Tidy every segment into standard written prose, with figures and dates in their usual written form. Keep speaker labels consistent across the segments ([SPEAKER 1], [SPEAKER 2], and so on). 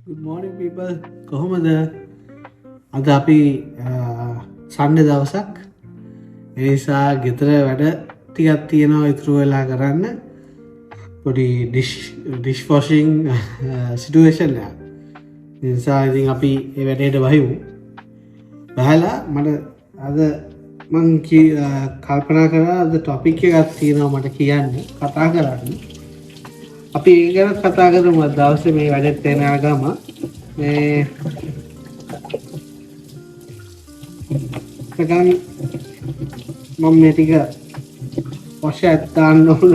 [SPEAKER 1] Good morning people. කොහොමද? අද අපි සන්ඩේ දවසක්. ඒ නිසා ගෙදර වැඩ ටිකක් තියෙනවා ඉතුරු වෙලා කරන්න. පොඩි ඩිෂ් වොෂින් සිටුේෂන් එකක්. ඒ නිසා ඉතින් අපි මේ වැඩේට වහිමු. බහලා මට අද මං කල්පනා කරා අද ටොපික් එකක් තියෙනවා මට කියන්න කතා කරන්න. අපි ඒ ගැන කතා කරමු අද දවසේ මේ වැඩේට එන ගම මේ ගම් මම මේ ටික වශයෙන් දාන්න ඕන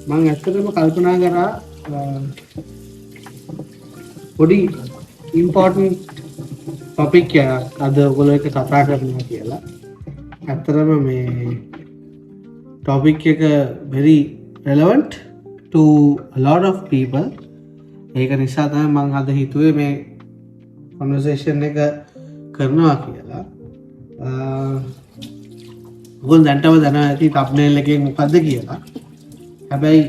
[SPEAKER 1] මම ඇත්තටම කල්පනා කරා පොඩි ඉම්පෝටන්ට් ටොපික් එකක් අද ඔයගොල්ලෝ එක්ක කතා කරනවා කියලා. ඇත්තටම මේ topic එක very relevant to a lot of people. ඒක නිසා තමයි මම අද හිතුවේ මේ conversation එක කරනවා කියලා. ඔයගොල්ලෝ දැන්ටම දන්නවා ඇති thumbnail එකේ මොකද්ද කියලා. හැබැයි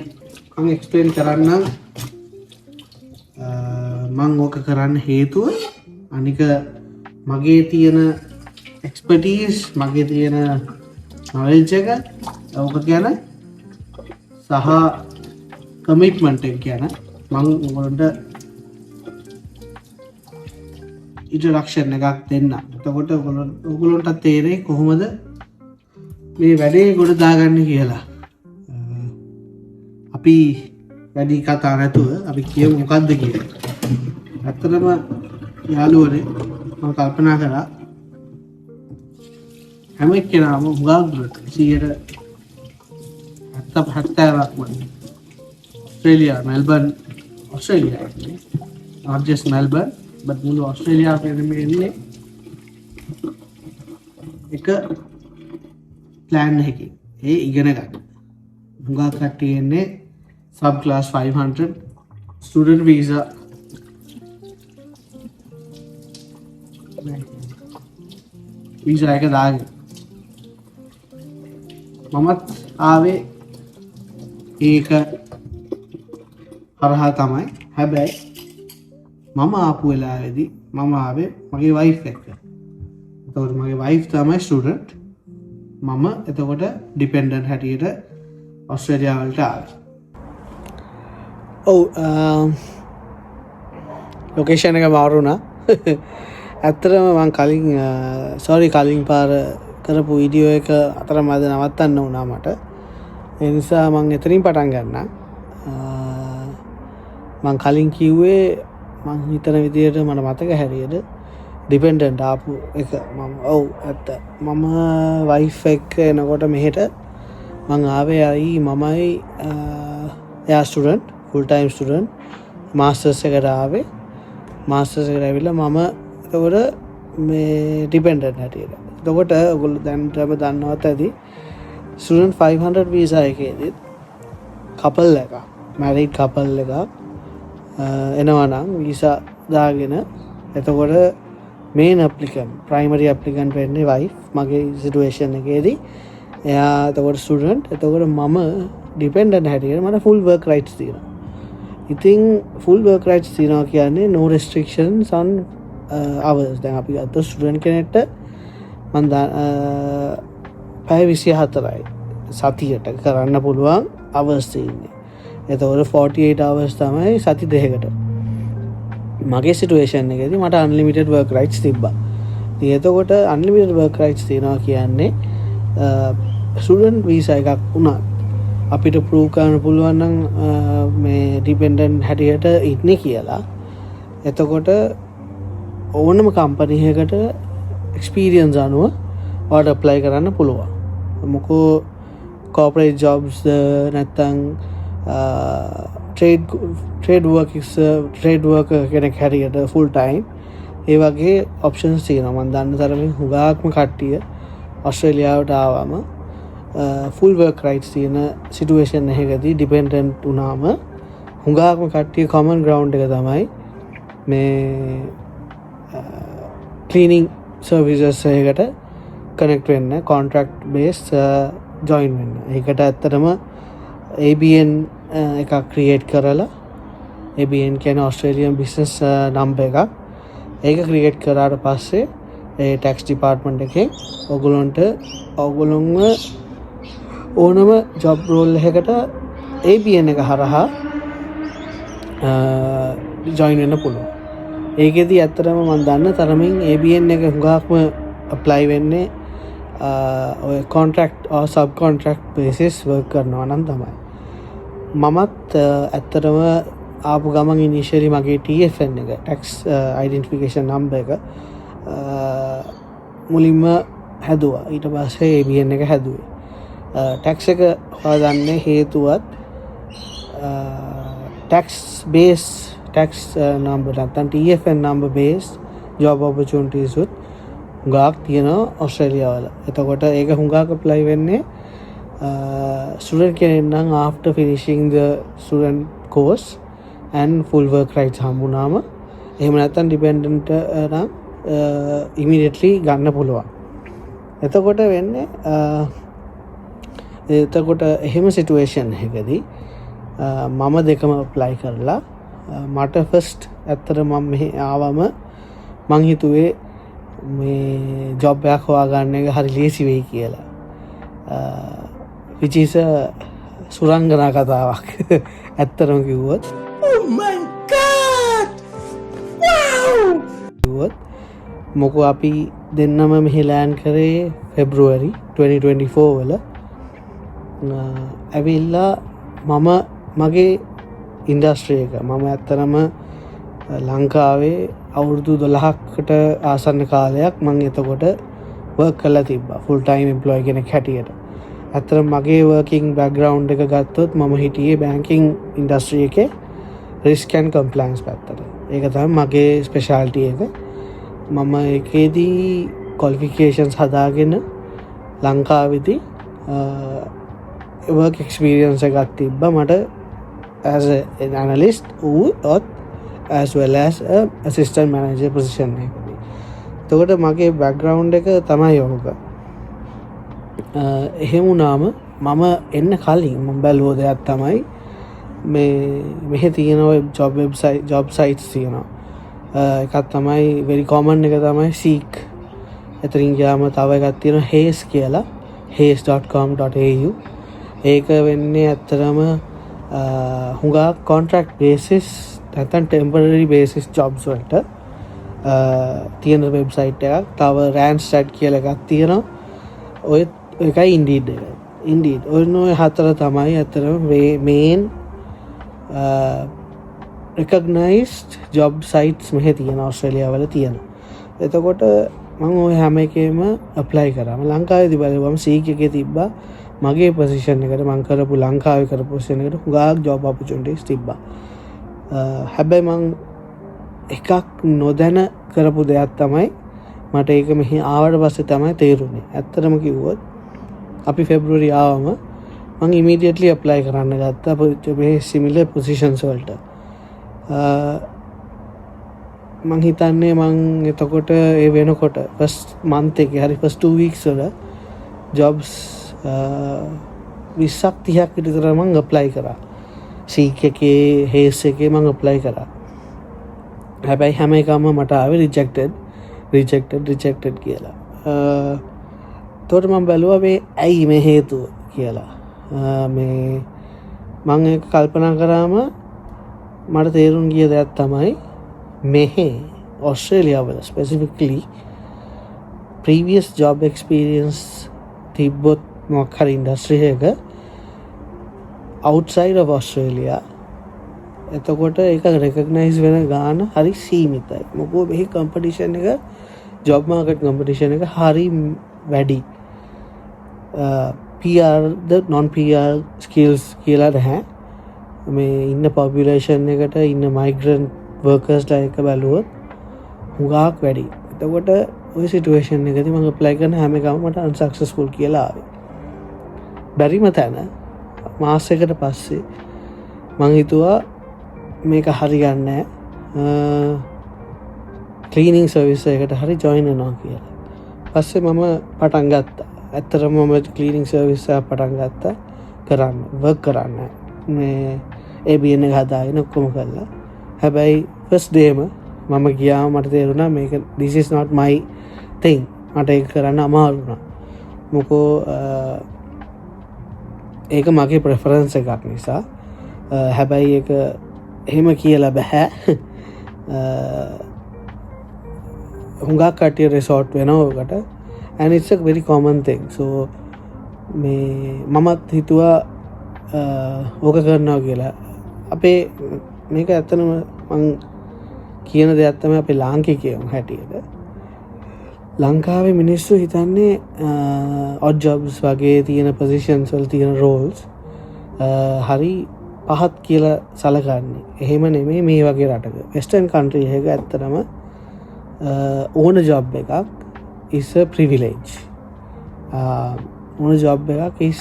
[SPEAKER 1] මම explain කරන්නම්. මම ඕක කරන්න හේතුව අනික මගේ තියෙන expertise මගේ තියෙන knowledge එක ඕක ගැන සහ කමිට්මන්ට් එක ගැන මම ඔයගොල්ලන්ට ඉන්ට්‍රොඩක්ෂන් එකක් දෙන්න. එතකොට ඔයගොල්ලන්ට තේරෙයි කොහොමද මේ වැඩේ ගොඩ දාගන්නේ කියලා. අපි වැඩි කතා නැතුව අපි කියමු මොකද්ද කියලා. ඇත්තටම යාළුවනේ මම කල්පනා කරා හැම එක්කෙනාම හුඟක් දුරට 70%ක්ම Australia, Melbourne, Australia actually. Not just Melbourne, but මුළු ඔස්ට්‍රේලියාවේම ඉන්නේ එක plan එකකින්. ඒ ඉගෙන ගන්න. හුඟක් කට්ටිය ඉන්නේ sub class 500 student visa එක දාගෙන මමත් ආවේ ඒක හරහා තමයි. හැබැයි මම ආපු වෙලාවේදී මම ආවේ මගේ වයිෆ් එක්ක. එතකොට මගේ වයිෆ් තමයි ස්ටුඩන්ට්. මම එතකොට ඩිපෙන්ඩන්ට් හැටියට ඔස්ට්‍රේලියාව වලට ආවේ. ඔව් ලොකේෂන් එක මාරු වුණා. ඇත්තටම මම කලින් පාර කරපු වීඩියෝ එක අතරමැද නවත්තන්න වුණා මට. ඒ නිසා මම එතනින් පටන් ගන්නම්. මම කලින් කිව්වේ මම හිතන විදිහට මට මතක හැටියට ඩිපෙන්ඩන්ට් ආපු එක මම ඔව් ඇත්ත. මම වයිෆ් එක්ක එනකොට මෙහෙට මම ආවේ මමයි එයා student full time student masters එකට ආවේ. මාස්ටර්ස් එකට ඇවිල්ලා මම එතකොට මේ ඩිපෙන්ඩන්ට් හැටියට. එතකොට ඔයගොල්ලෝ දැන්ටම දන්නවත් ඇති ස්ටුඩන්ට් 500 වීසා එකේදී කපල් එකක් මැරිඩ් කපල් එකක් එනවා නම් වීසා දාගෙන එතකොට මේන් ඇප්ලිකන්ට් ප්‍රයිමරි ඇප්ලිකන්ට් වෙන්නේ වයිෆ්. මගේ සිටුේෂන් එකේදී එයා එතකොට ස්ටුඩන්ට්. එතකොට මම ඩිපෙන්ඩන්ට් හැටියට මට ෆුල් වර්ක් රයිට්ස් තියෙනවා. ඉතින් ෆුල් වර්ක් රයිට්ස් තියෙනවා කියන්නේ no restrictions on hours. දැන් අපි අත ස්ටුඩන්ට් කෙනෙක්ට මම පැය 24යි සතියට කරන්න පුළුවන් hours තියෙන්නේ. එතකොට 48 hours තමයි සති දෙකකට. මගේ සිටුේෂන් එකේදී මට unlimited work rights තිබ්බා. ඉතින් එතකොට unlimited work rights තියනවා කියන්නේ ස්ටුඩන්ට් වීසා එකක් වුණා අපිට ප්‍රූව් කරන්න පුළුවන් නම් මේ ඩිපෙන්ඩන්ට් හැටියට ඉන්නේ කියලා. එතකොට ඕනම කම්පනි එකකට එක්ස්පීරියන්ස් අනුව ඔයාලට ඇප්ලයි කරන්න පුළුවන්. මොකෝ කෝපරේට් ජොබ්ස් නැත්නම් ට්‍රේඩ් වර්කර් කෙනෙක් හැටියට ෆුල් ටයිම් ඒ වගේ ඔප්ෂන්ස් තියෙනවා. මම දන්න තරමින් හුඟක්ම කට්ටිය ඔස්ට්‍රේලියාවට ආවම ෆුල් වර්ක් රයිට්ස් තියෙන සිටුේෂන් එකකදී ඩිපෙන්ඩන්ට් වුණාම හුඟක්ම කට්ටිය කොමන් ග්‍රවුන්ඩ් එක තමයි මේ ක්ලීනින් සර්විසස් එකකට කනෙක්ට් වෙන්න කොන්ට්‍රැක්ට් බේස් ජොයින් වෙන්න. ඒකට ඇත්තටම ABN එකක් ක්‍රියේට් කරලා ABN කියන ඔස්ට්‍රේලියන් බිස්නස් නම්බර් එකක්. ඒක ක්‍රියේට් කරාට පස්සේ ඒ ටැක්ස් ඩිපාර්ට්මන්ට් එකෙන් ඔයගොල්ලොන්ව ඕනම ජොබ් රෝල් එකකට ABN එක හරහා ජොයින් වෙන්න පුළුවන්. ඒකෙදි ඇත්තටම මම දන්න තරමින් ABN එක හුඟක්ම ඇප්ලයි වෙන්නේ ඔය contract or sub contract basis work කරනවා නම් තමයි. මමත් ඇත්තටම ආපු ගමන් ඉනිෂියලි මගේ TFN එක ටැක්ස් අයිඩෙන්ටිෆිකේෂන් නම්බර් එක මුලින්ම හැදුවා. ඊට පස්සේ ABN එක හැදුවේ. ටැක්ස් එක හොයාගන්න හේතුවත් ටැක්ස් බේස් ටැක්ස් නම්බර් නැත්නම් TFN number base job opportunities උත් හුඟක් තියෙනවා ඔස්ට්‍රේලියාවල. එතකොට ඒක හුඟක් ඇප්ලයි වෙන්නේ ස්ටුඩන්ට් කෙනෙක් නම් after finishing the student course and full work rights හම්බුනාම, එහෙම නැත්නම් dependent නම් immediately ගන්න පුළුවන්. එතකොට වෙන්නේ එහෙම සිටුේෂන් එකකදී මම දෙකම ඇප්ලයි කරලා මට ෆස්ට් ඇත්තට මම මෙහි ආවම මං හිතුවේ මේ ජොබ් එකක් හොයාගන්න එක හරි ලේසි වෙයි කියලා. which is සුරංගනා කතාවක්. ඇත්තටම කිව්වොත් oh my god wow මොකෝ අපි දෙන්නම මෙහි ලෑන්ඩ් කරේ February 2024 වල. ඇවිල්ලා මම මගේ ඉන්ඩස්ට්‍රී එක මම ඇත්තටම ලංකාවේ අවුරුදු 12කට ආසන්න කාලයක් මම එතකොට වර්ක් කරලා තිබ්බා ෆුල් ටයිම් එම්ප්ලොයි කෙනෙක් හැටියට. ඇත්තටම මගේ වර්කින් බෑග්ග්‍රවුන්ඩ් එක ගත්තොත් මම හිටියේ බැංකින් ඉන්ඩස්ට්‍රී එකේ රිස්ක් ඇන්ඩ් කම්ප්ලයන්ස් පැත්තට. ඒක තමයි මගේ ස්පෙෂාලිටි එක. මම ඒකේදී ක්වොලිෆිකේෂන්ස් හදාගෙන ලංකාවේදී work experience එකක් තිබ්බා මට as an analyst or as well as a assistant manager position එකදී. එතකොට මගේ background එක තමයි යෝග. එහෙම වුණාම මම එන්න කලින් මම බැලුව දෙයක් තමයි මෙහෙ තියෙන job sites තියෙනවා. එකක් තමයි very common එක තමයි Seek. එතනින් ගියාම තව එකක් තියෙනවා Hays කියලා. hays.com.au. ඒක වෙන්නේ ඇත්තටම හුඟක් contract basis නැත්නම් temporary basis jobs වලට තියෙන වෙබ්සයිට් එකක්. තව Randstad කියලා එකක් තියෙනවා. ඔය එකයි Indeed එක. Indeed ඔය හතර තමයි ඇත්තටම main recognized job sites මෙහෙ තියෙන ඔස්ට්‍රේලියාව වල තියෙනවා. එතකොට මම ওই හැම එකේම apply කරා. මම ලංකාවේදී බලුවම Seek එකේ තිබ්බා මගේ පොසිෂන් එකට මම කරපු ලංකාවේ කරපු පොසිෂන් එකට හුඟක් ජොබ් ඔපචුනිටිස් තිබ්බා. හැබැයි මම එකක් නොදැන කරපු දෙයක් තමයි මට ඒක මෙහි ආවට පස්සේ තමයි තේරුනේ. ඇත්තටම කිව්වොත් අපි February ආවම මම immediately apply කරන්න ගත්තා මේ similar positions වලට. මං හිතන්නේ මං එතකොට ඒ වෙනකොට first month එකේ හරි first 2 weeks වල jobs 20ක් 30ක් විතර මං apply කරා. Seek එකේ Hays එකේ මං apply කරා. හැබැයි හැම එකම මට ආවේ rejected කියලා. එතකොට මම බැලුවා මේ ඇයි මේ හේතුව කියලා. මේ මං ඒක කල්පනා කරාම මට තේරුම් ගිය දෙයක් තමයි මෙහෙ ඔස්ට්‍රේලියාවල specifically previous job experience තිබ්බොත් මොකක් හරි industry එක outside of Australia එතකොට ඒක recognize වෙන ගාන හරි සීමිතයි. මොකද මේ competition එක job market competition එක හරි වැඩි. PR the non PR skills කියලා නැහැ. මේ ඉන්න population එකට ඉන්න migrant workers ලා එක බැලුවොත් හුඟක් වැඩි. එතකොට ওই situation එකදී මම apply කරන හැම එකම මට unsuccessful කියලා ආවේ. බැරිම තැන මාස එකකට පස්සේ මං හිතුවා මේක හරියන්නේ නැහැ. cleaning service එකකට හරි join වෙනවා කියලා. පස්සේ මම පටන් ගත්තා. ඇත්තටම මම cleaning service එක පටන් ගත්තා කරන්න work කරන්න. මේ ABN එක හදාගෙන ඔක්කොම කළා. හැබැයි ෆස්ට් ඩේම මම ගියාම මට තේරුණා මේක this is not my thing. මට ඒක කරන්න අමාරු වුණා. මොකෝ ඒක මගේ ප්‍රෙෆරන්ස් එකක් නිසා. හැබැයි ඒක එහෙම කියලා බෑ. හුඟක් කට්ටිය රිසෝට් වෙනවා ඔකට. and it's a very common thing. so මේ මමත් හිතුවා ඕක කරනවා කියලා. අපේ මේක ඇත්තනම මං කියන දෙයක් තමයි අපේ ලාංකිකයෝ හැටියට ලංකාවේ මිනිස්සු හිතන්නේ ඔඩ් ජොබ්ස් වගේ තියෙන පොසිෂන්ස් වල තියෙන රෝල්ස් හරි පහත් කියලා සලකන්නේ. එහෙම නෙමෙයි මේ වගේ රටක. වෙස්ටර්න් කන්ට්‍රි එකක ඇත්තටම ඕන ජොබ් එකක් is a privilege. ඕන ජොබ් එකක් is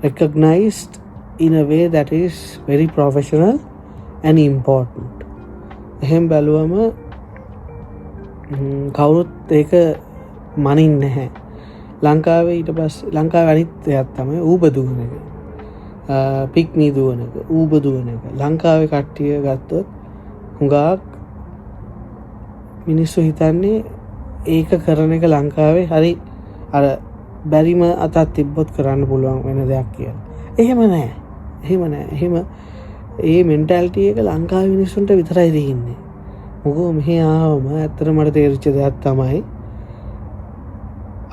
[SPEAKER 1] recognized in a way that is very professional and important. එහෙම බැලුවම කවුරුත් ඒක මනින්නේ නැහැ. ලංකාවේ ඊට පස්සේ ලංකාවේ අනිත් දෙයක් තමයි Uber දුවන එක. පික් මී දුවන එක, Uber දුවන එක. ලංකාවේ කට්ටිය ගත්තොත් හුඟක් මිනිස්සු හිතන්නේ ඒක කරන එක ලංකාවේ හරි අර බැරිම අතක් තිබ්බොත් කරන්න පුළුවන් වෙන දෙයක් කියලා. එහෙම නැහැ. එහෙම ඒ මෙන්ටැලිටි එක ලංකාවේ මිනිස්සුන්ට විතරයි තියෙන්නේ. මොකෝ මෙහි ආවම ඇත්තට මට තේරිච්ච දෙයක් තමයි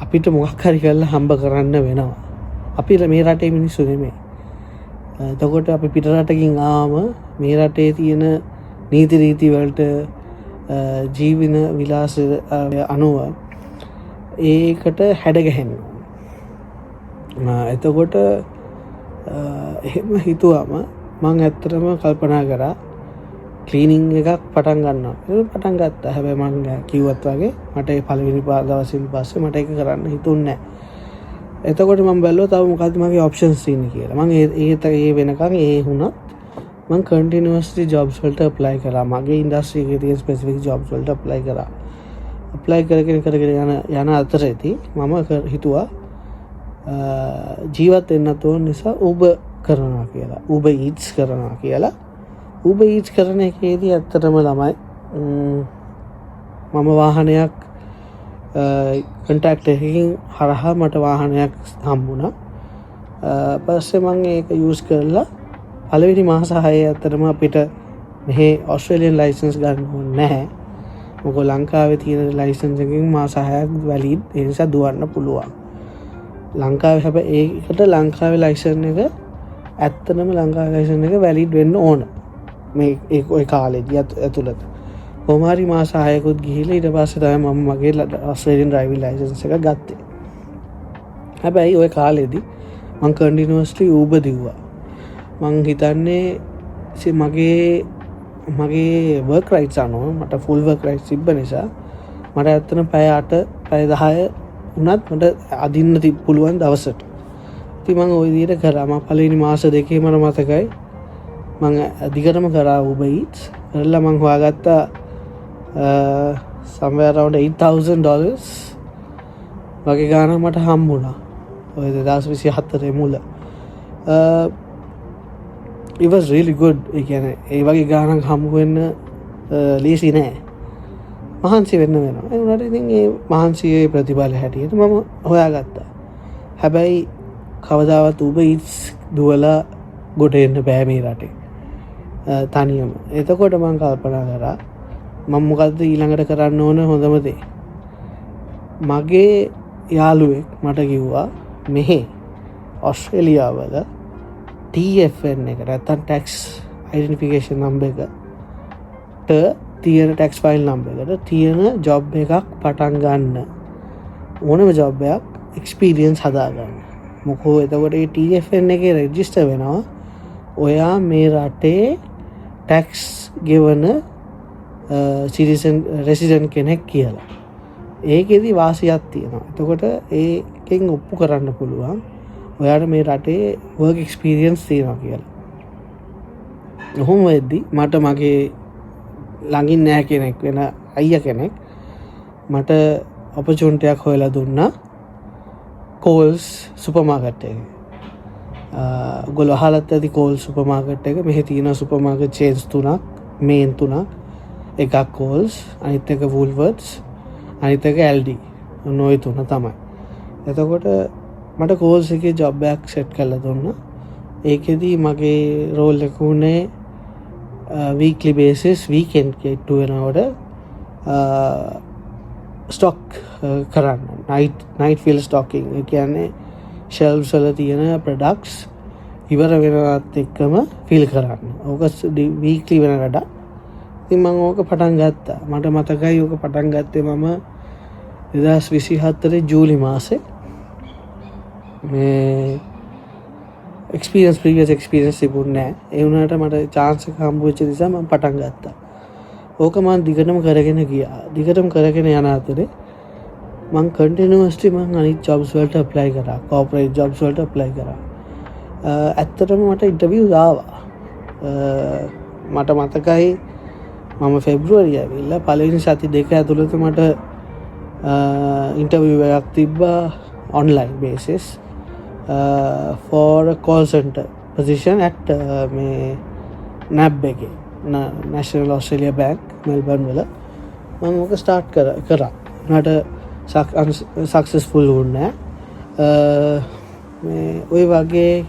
[SPEAKER 1] අපිට මොකක් හරි කරලා හම්බ කරන්න වෙනවා. අපි මේ රටේ මිනිස්සු නෙමෙයි. එතකොට අපි පිට රටකින් ආවම මේ රටේ තියෙන නීති රීති වලට ජීවන විලාස අනුව ඒකට හැඩගැහෙනවා. එතකොට එහෙම හිතුවම මං ඇත්තටම කල්පනා කරා ක්ලීනින් එකක් පටන් ගන්නවා. ඒක පටන් ගත්තා. හැබැයි මං කිව්වත් වගේ මට ඒ පළවෙනි දවසින් පස්සේ මට ඒක කරන්න හිතුන්නේ නැහැ. එතකොට මම බැලුවා තව මොකද්ද මගේ ඔප්ෂන්ස් තියෙන්නේ කියලා. මං ඒ වෙනකන් ඒ වුණත් මං කන්ටිනියස්ලි ජොබ්ස් වලට ඇප්ලයි කරා. මගේ ඉන්ඩස්ට්‍රි එකේ තියෙන ස්පෙસિෆික් ජොබ්ස් වලට ඇප්ලයි කරා. ඇප්ලයි කරගෙන යන අතරේදී මම හිතුවා ජීවත් වෙන්න තෝරන නිසා Uber කරනවා කියලා. Uber Eats කරනවා කියලා. Uber Eats කරන එකේදී ඇත්තටම ළමයි මම වාහනයක් කොන්ටැක්ට් එකකින් හරහා මට වාහනයක් හම්බුණා. පස්සේ මම ඒක යූස් කරලා පළවෙනි මාස 6 ඇත්තටම අපිට මෙහි ඔස්ට්‍රේලියන් ලයිසන්ස් ගන්න ඕනේ නැහැ. මොකද ලංකාවේ තියෙන ලයිසන්ස් එකකින් මාස 6ක් වැලිඩ්. ඒ නිසා දුවන්න පුළුවන්. ලංකාවේ හැබැයි ඒකට ලංකාවේ ලයිසන් එක ඇත්තටම ලංකාවේ ලයිසන් එක වැලිඩ් වෙන්න ඕන. මේ ඒ කාලේදී ඇතුළත. කොහොම හරි මාස 6කුත් ගිහිල්ලා ඊට පස්සේ තමයි මම මගේ ඔස්ට්‍රේලියන් ඩ්‍රයිවිං ලයිසන්ස් එක ගත්තේ. හැබැයි ওই කාලේදී මම කන්ටිනියස්ලි Uber දිව්වා. මං හිතන්නේ මගේ වර්ක් රයිට්ස් අනුව මට ෆුල් වර්ක් රයිට්ස් තිබ්බ නිසා මට ඇත්තටම පැය 8 පැය 10 උනත් මට අදින්න පුළුවන් දවසට. ඉතින් මම ওই විදිහට කරා. මම පළවෙනි මාස දෙකේ මට මතකයි මම අධිකරම කරා Uber Eats. කරලා මම හොයාගත්තා somewhere around $8,000 වගේ ගාණක් මට හම්බුණා. ඔය 2024 මුල. it was really good. ඒ කියන්නේ ඒ වගේ ගාණක් හම්බ වෙන්න ලීසි නෑ. මහන්සි වෙන්න වෙනවා. ඒ උනාට ඉතින් ඒ මහන්සියේ ප්‍රතිඵල හැටියට මම හොයාගත්තා. හැබැයි කවදාවත් Uber Eats දුවලා ගොඩ එන්න බෑ මේ රටේ. තනියම. එතකොට මම කල්පනා කරා මම මොකද්ද ඊළඟට කරන්න ඕන හොඳම දේ. මගේ යාළුවෙක් මට කිව්වා මෙහි ඔස්ට්‍රේලියාවල TFN එක නැත්නම් tax identification number එකට තියෙන tax file number එකට තියෙන job එකක් පටන් ගන්න ඕනම job එකක් experience හදාගන්න. මොකෝ එතකොට ඒ TFN එකේ register වෙනවා ඔයා මේ රටේ tax ගෙවන citizen resident කෙනෙක් කියලා. ඒකෙදි වාසියක් තියෙනවා. එතකොට ඒකෙන් ඔප්පු කරන්න පුළුවන් ඔයාට මේ රටේ work experience තියෙනවා කියලා. ඔහොම වෙද්දි මට මගේ ළඟින් නැහැ කෙනෙක් වෙන අයියා කෙනෙක් මට opportunity එකක් හොයලා දුන්නා Coles supermarket එකේ. ඔයගොල්ලෝ අහලත් ඇති Coles supermarket එක. මෙහි තියෙන supermarket chains තුනක් මේන් 3ක්. එකක් කෝල්ස්, අනිත් එක වූල්වර්ඩ්ස්, අනිත් එක LD. ඔය 3 තමයි. එතකොට මට කෝල්ස් එකේ ජොබ් එකක් සෙට් කරලා දුන්නා. ඒකෙදී මගේ රෝල් එක උනේ weekly basis weekend ගෙට්ටු වෙනකොට ස්ටොක් කරන්න. night field stocking. ඒ කියන්නේ shelves වල තියෙන products ඉවර වෙනවත් එක්කම ෆිල් කරන්න. ඕක weekly වෙන වැඩක්. ඉතින් මම ඕක පටන් ගත්තා. මට මතකයි ඕක පටන් ගත්තේ මම 2024 ජූලි මාසේ. මේ previous experience තිබුණේ නැහැ. ඒ වුණාට මට chance එක හම්බ වෙච්ච නිසා මම පටන් ගත්තා. ඕක මම දිගටම කරගෙන ගියා. දිගටම කරගෙන යන අතරේ මම continuously මම අනිත් jobs වලට apply කරා. corporate jobs වලට apply කරා. ඇත්තටම මට interviews ආවා. මට මතකයි මම ෆෙබ්‍රුවරි ඇවිල්ලා පළවෙනි සති දෙක ඇතුළත මට interview එකක් තිබ්බා online basis for a call center position at NAB එකේ National Australia Bank Melbourne වල මම ඕක start කරා. මට successful වුණා. මේ ওই වගේ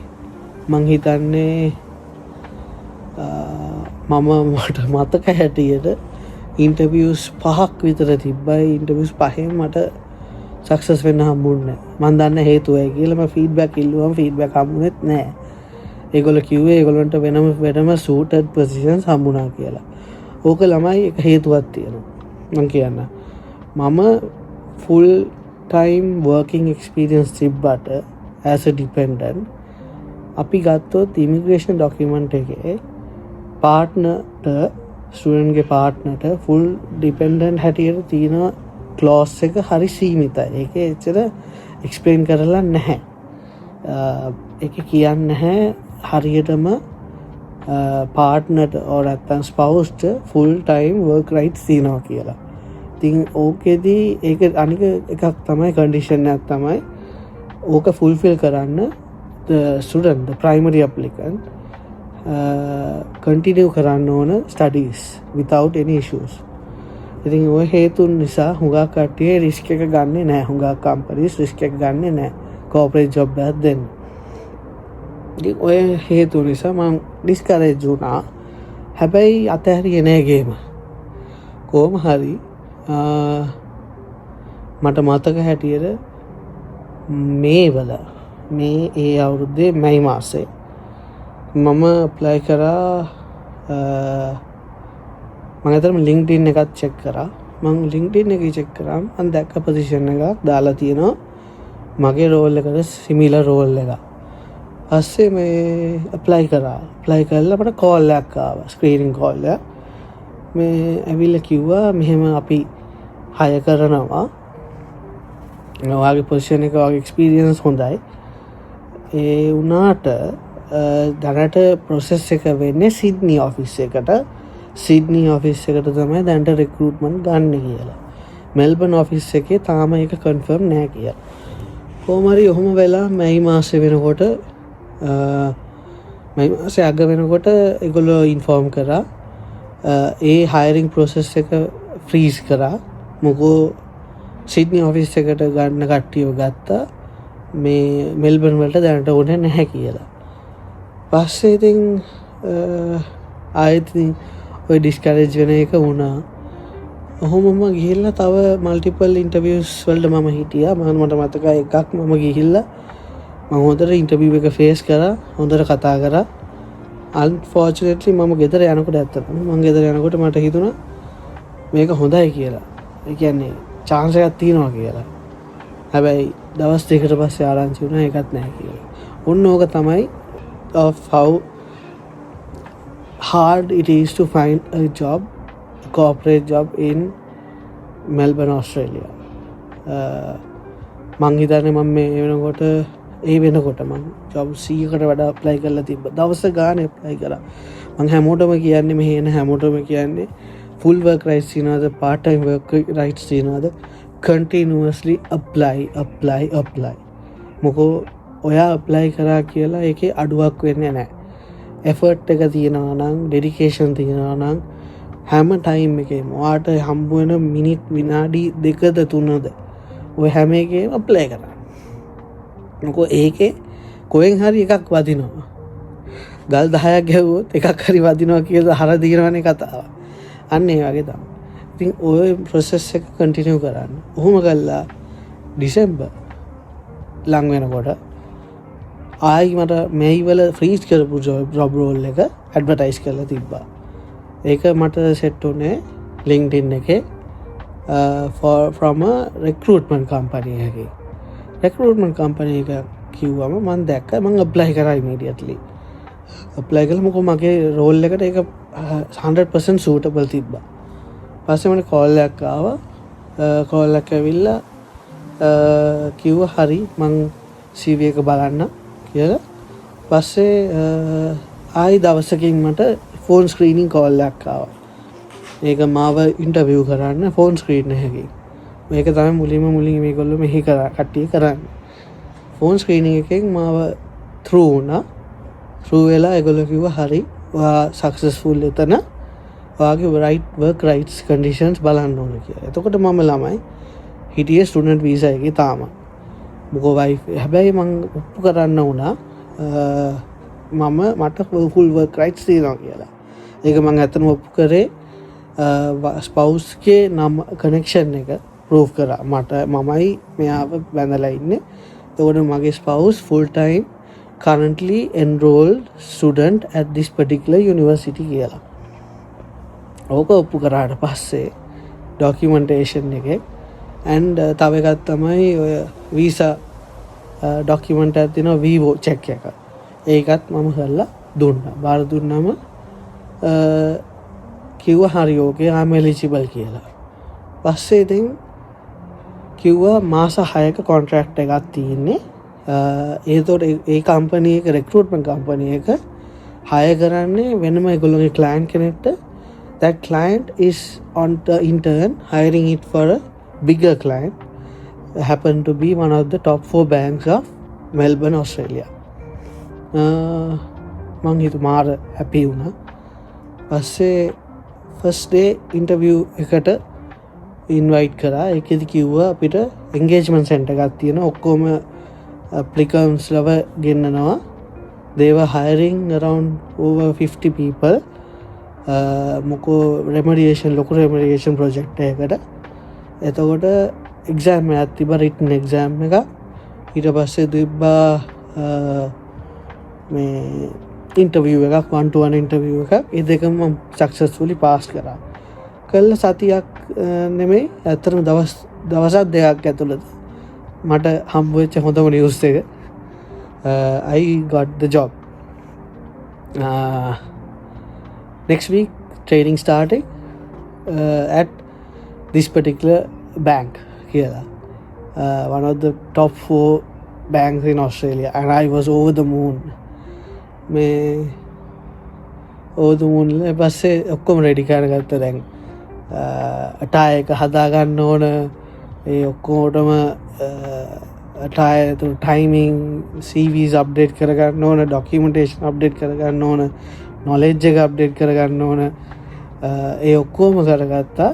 [SPEAKER 1] මං හිතන්නේ මට මතක හැටියට ඉන්ටර්වියස් 5ක් විතර තිබ්බයි. ඉන්ටර්වියස් 5න් මට සක්සස් වෙන්න හම්බුන්නේ නැහැ. මම දන්න හේතුව ඒ කියලා මම ෆීඩ්බැක් ඉල්ලුවම ෆීඩ්බැක් හම්බුනේත් නැහැ. ඒගොල්ලෝ කිව්වේ ඒගොල්ලන්ට වෙනම සූටඩ් පොසිෂන්ස් හම්බුණා කියලා. ඕක ළමයි එක හේතුවක් තියෙනවා. මම කියන්න. මම ෆුල් ටයිම් වර්කින් එක්ස්පීරියන්ස් තිබ්බට as a dependent අපි ගත්තොත් ඉමිග්‍රේෂන් ඩොකියුමන්ට් එකේ පාර්ට්නර්ට ස්ටුඩන්ට්ගේ පාර්ට්නර්ට ෆුල් ඩිපෙන්ඩන්ට් හැටියට තියෙන ක්ලෝස් එක හරි සීමිතයි. ඒක එච්චර එක්ස්ප්ලেইন කරලා නැහැ. ඒක කියන්නේ නැහැ හරියටම පාර්ට්නර්ට or නැත්නම් ස්පවුස්ට ෆුල් ටයිම් වර්ක් රයිට්ස් තියෙනවා කියලා. ඉතින් ඕකෙදී ඒක අනික එකක් තමයි කන්ඩිෂන් එකක් තමයි ඕක ෆුල්ෆිල් කරන්න the student, the primary applicant continue කරන්න ඕන studies without any issues. ඉතින් ඔය හේතුන් නිසා හුඟක් කට්ටිය රිස්ක් එක ගන්නෙ නැහැ. හුඟක් කම්පනීස් රිස්ක් එක ගන්නෙ නැහැ corporate job එකක් දෙන්න. ඉතින් ඔය හේතු නිසා මම ඩිස්කරේජ් වුණා. හැබැයි අතහැරියේ නෑ ගේම. කොහොම හරි මට මතක හැටියට මේ ඒ අවුරුද්දේ මැයි මාසේ මම apply කරා. මම අතරම LinkedIn එකත් check කරා. මම LinkedIn එකේ check කරාම මම දැක්ක position එකක් දාලා තියෙනවා මගේ role එකට similar role එකක්. පස්සේ මේ apply කරලා මට call එකක් ආවා, screening call එක. මේ ඇවිල්ලා කිව්වා මෙහෙම අපි hire කරනවා. ඔයාගේ position එක ඔයාගේ experience හොඳයි. ඒ වුණාට දැනට process එක වෙන්නේ සිඩ්නි office එකට. සිඩ්නි office එකට තමයි දැනට recruitment ගන්න කියලා. මෙල්බර්න් office එකේ තාම ඒක confirm නැහැ කියලා. කොහොම හරි ඔහොම වෙලා මැයි මාසේ වෙනකොට අග වෙනකොට ඒගොල්ලෝ inform කරා ඒ hiring process එක freeze කරා. මොකෝ සිඩ්නි office එකට ගන්න කට්ටියව ගත්තා. මේ මෙල්බර්න් වලට දැනට ඕනේ නැහැ කියලා. පස්සේ ඉතින් ආයෙත් ඔය ඩිස්කරේජ් වෙන එක වුණා. ඔහොමම ගිහිල්ලා තව මල්ටිපල් ඉන්ටර්වියුස් වලට මම හිටියා. මට මතකයි එකක් මම ගිහිල්ලා මම හොඳට ඉන්ටර්විව් එක ෆේස් කරා. හොඳට කතා කරා. අන්ෆෝචුනේට්ලි මම ගෙදර යනකොට ඇත්තටම මට හිතුණා මේක හොඳයි කියලා. ඒ කියන්නේ chance එකක් තියෙනවා කියලා. හැබැයි දවස් දෙකකට පස්සේ ආරංචි වුණා ඒකත් නැහැ කියලා. ඔන්න ඕක තමයි of how hard it is to find a job, a corporate job in Melbourne, Australia. මං හිතන්නේ මම මේ වෙනකොට මං job 100කට වඩා apply කරලා තිබ්බා. දවස් ගානේ apply කරා. මං හැමෝටම කියන්නේ මෙහෙ එන හැමෝටම කියන්නේ full work rights තියනවාද, part time work rights තියනවාද, continuously apply. මොකෝ ඔයා apply කරා කියලා ඒකේ අඩුවක් වෙන්නේ නැහැ. එෆර්ට් එක තියෙනවා නම් ඩෙඩිකේෂන් තියෙනවා නම් හැම ටයිම් එකේම ඔයාට හම්බ වෙන මිනිත් විනාඩි 2ද 3ද ඔය හැම එකේම අප්ලයි කරන්න. මොකෝ ඒකේ කොහෙන් හරි එකක් වදිනවා. ගල් 10ක් ගැහුවොත් එකක් හරි වදිනවා කියලා හර දිනවනේ කතාව. අන්න ඒ වගේ තමයි. ඉතින් ඔය ප්‍රොසෙස් එක කන්ටිනියු කරන්න. ඔහොම කළා ඩිසෙම්බර් ලඟ වෙනකොට ආයි මට මේයි වල ෆ්‍රීස් කරපු ජොබ් රෝල් එක ඇඩ්වර්ටයිස් කරලා තිබ්බා. ඒක මට සෙට් උනේ LinkedIn එකේ from a recruitment company එකේ. recruitment company එක කිව්වම මම දැක්ක මම apply කරා immediately. apply කළා මොකද මගේ රෝල් එකට ඒක 100% suitable තිබ්බා. පස්සේ මට කෝල් එකක් ආවා. කෝල් එක ඇවිල්ලා කිව්වා හරි මං CV එක බලන්න කියලා. පස්සේ ආයි දවසකින් මට ෆෝන් ස්ක්‍රීනින් කෝල් එකක් ආවා. ඒක මාව ඉන්ටර්විව් කරන්න ෆෝන් ස්ක්‍රීන් එකකින්. මේක තමයි මුලින්ම මේගොල්ලෝ මෙහි කට්ටිය කරන්නේ. ෆෝන් ස්ක්‍රීනින් එකෙන් මාව through වුණා. through වෙලා ඒගොල්ලෝ කිව්වා හරි ඔයා සක්සස්ෆුල් එතන. ඔයාගේ work rights conditions බලන්න ඕන කියලා. එතකොට මම ළමයි හිටියේ ස්ටුඩන්ට් වීසා එකේ තාම. මොකෝ හැබැයි මං ඔප්පු කරන්න වුණා මට ෆුල් work rights තියෙනවා කියලා. ඒක මං ඇත්තටම ඔප්පු කරේ ස්පවුස්ගේ නම කනෙක්ෂන් එක ප්‍රූෆ් කරා. මමයි මෙයාව බැඳලා ඉන්නේ. එතකොට මගේ ස්පවුස් full time currently enrolled student at this particular university කියලා. ඕක ඔප්පු කරාට පස්සේ documentation එකේ and තව එකක් තමයි ඔය වීසා document එකක් තියෙනවා vivo check එක. ඒකත් මම කරලා දුන්නා. බාර දුන්නම කිව්වා හරි ඕකේ I'm eligible කියලා. පස්සේ ඉතින් කිව්වා මාස 6ක කොන්ට්‍රැක්ට් එකක් තියෙන්නේ. ඒතකොට ඒ කම්පැනි එක recruitment company එක hire කරන්නේ වෙනම ඒගොල්ලෝගේ client කෙනෙක්ට. That client is on the intern hiring it for a bigger client. Happen to be one of the top 4 banks of Melbourne, Australia. මං හිතුවා මාර happy වුණා. පස්සේ first day interview එකට invite කරා. ඒකෙදි කිව්වා අපිට engagement center එකක් තියෙනවා. ඔක්කොම applicants ලව ගෙන්නනවා. They were hiring around over 50 people. මොකෝ ලොකු remediation project එකකට. එතකොට exam එකක් තිබ්බා, written exam එක. ඊට පස්සේ තිබ්බා මේ interview එකක්, 1-to-1 interview එකක්. ඒ දෙකම මම successfully pass කරා. කළා සතියක් නෙමෙයි, ඇත්තටම දවස් දෙකක් ඇතුළත මට හම්බ වෙච්ච හොඳම නිවුස් එක I got the job. Next week training starting at this particular bank here, one of the top 4 banks in Australia, and I was over the moon. මේ over the moon ල පස්සේ ඔක්කොම රෙඩි කරගත්තා. දැන් අටාය එක හදා ගන්න ඕන. ඒ ඔක්කොටම අටාය ටයිමින් CVs අප්ඩේට් කරගන්න ඕන, documentation අප්ඩේට් කරගන්න ඕන, knowledge එක අප්ඩේට් කරගන්න ඕන. ඒ ඔක්කොම කරගත්තා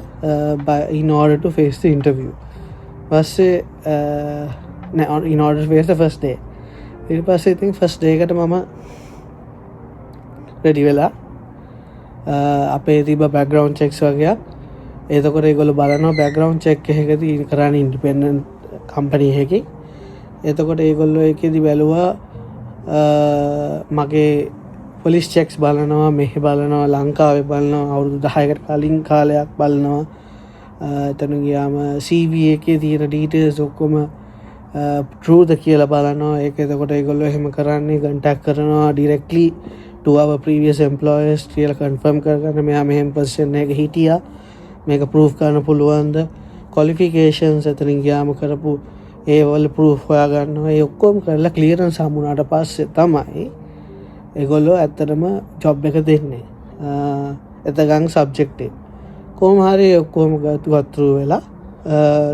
[SPEAKER 1] in order to face the interview. පස්සේ in order to face the first day. ඊට පස්සේ ඉතින් first day එකට මම රෙඩි වෙලා අපේ තිබ්බ background checks වගේක්. එතකොට ඒගොල්ලෝ බලනවා background check එකකදී කරන්නේ independent company එකකින්. එතකොට ඒගොල්ලෝ ඒකෙදි බැලුවා මගේ police checks බලනවා, මෙහෙ බලනවා, ලංකාවේ බලනවා, අවුරුදු 10කට කලින් කාලයක් බලනවා. එතන ගියාම CV එකේ තියෙන details ඔක්කොම trueද කියලා බලනවා. ඒක එතකොට ඒගොල්ලෝ එහෙම කරන්නේ contact කරනවා directly to our previous employers කියලා confirm කරගන්න මෙයා මෙහෙම position එකක හිටියා, මේක proof කරන්න පුළුවන්ද, qualifications එතනින් ගියාම කරපු ඒ වල proof හොයාගන්නවා. ඒ ඔක්කොම කරලා clearance හම්බුනාට පස්සේ තමයි ඒගොල්ලෝ ඇත්තටම job එක දෙන්නේ. එතකන් subject එක කොහොම හරි ඔක්කොම ගත්තු වෙලා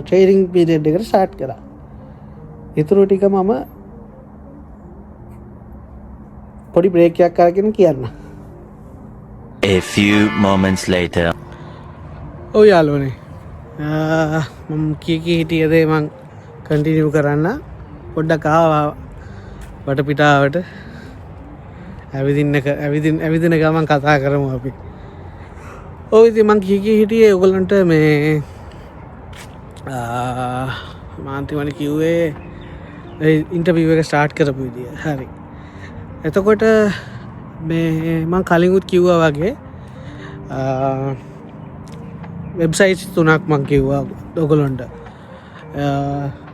[SPEAKER 1] training period එකට start කරා. ඊටු ටික මම පොඩි බ්‍රේක් එකක් අරගෙන කියන්න.
[SPEAKER 2] A few moments later.
[SPEAKER 1] ඔව් යාළුවනේ. මම කී හිටිය දේ මං කන්ටිනියු කරන්න. පොඩ්ඩක් ආවා වටපිටාවට. ඇවිදින ගමන් කතා කරමු අපි. ඔව් ඉතින් මං කී හිටියේ ඔයගලන්ට මේ මාන්තිමනි කිව්වේ ඉන්ටර්විව් එක ස්ටාර්ට් කරපු විදිය. හරි. එතකොට මේ මං කලින්ුත් කිව්වා වගේ වෙබ්සයිට්ස් 3ක් මං කිව්වා ඔයගලන්ට.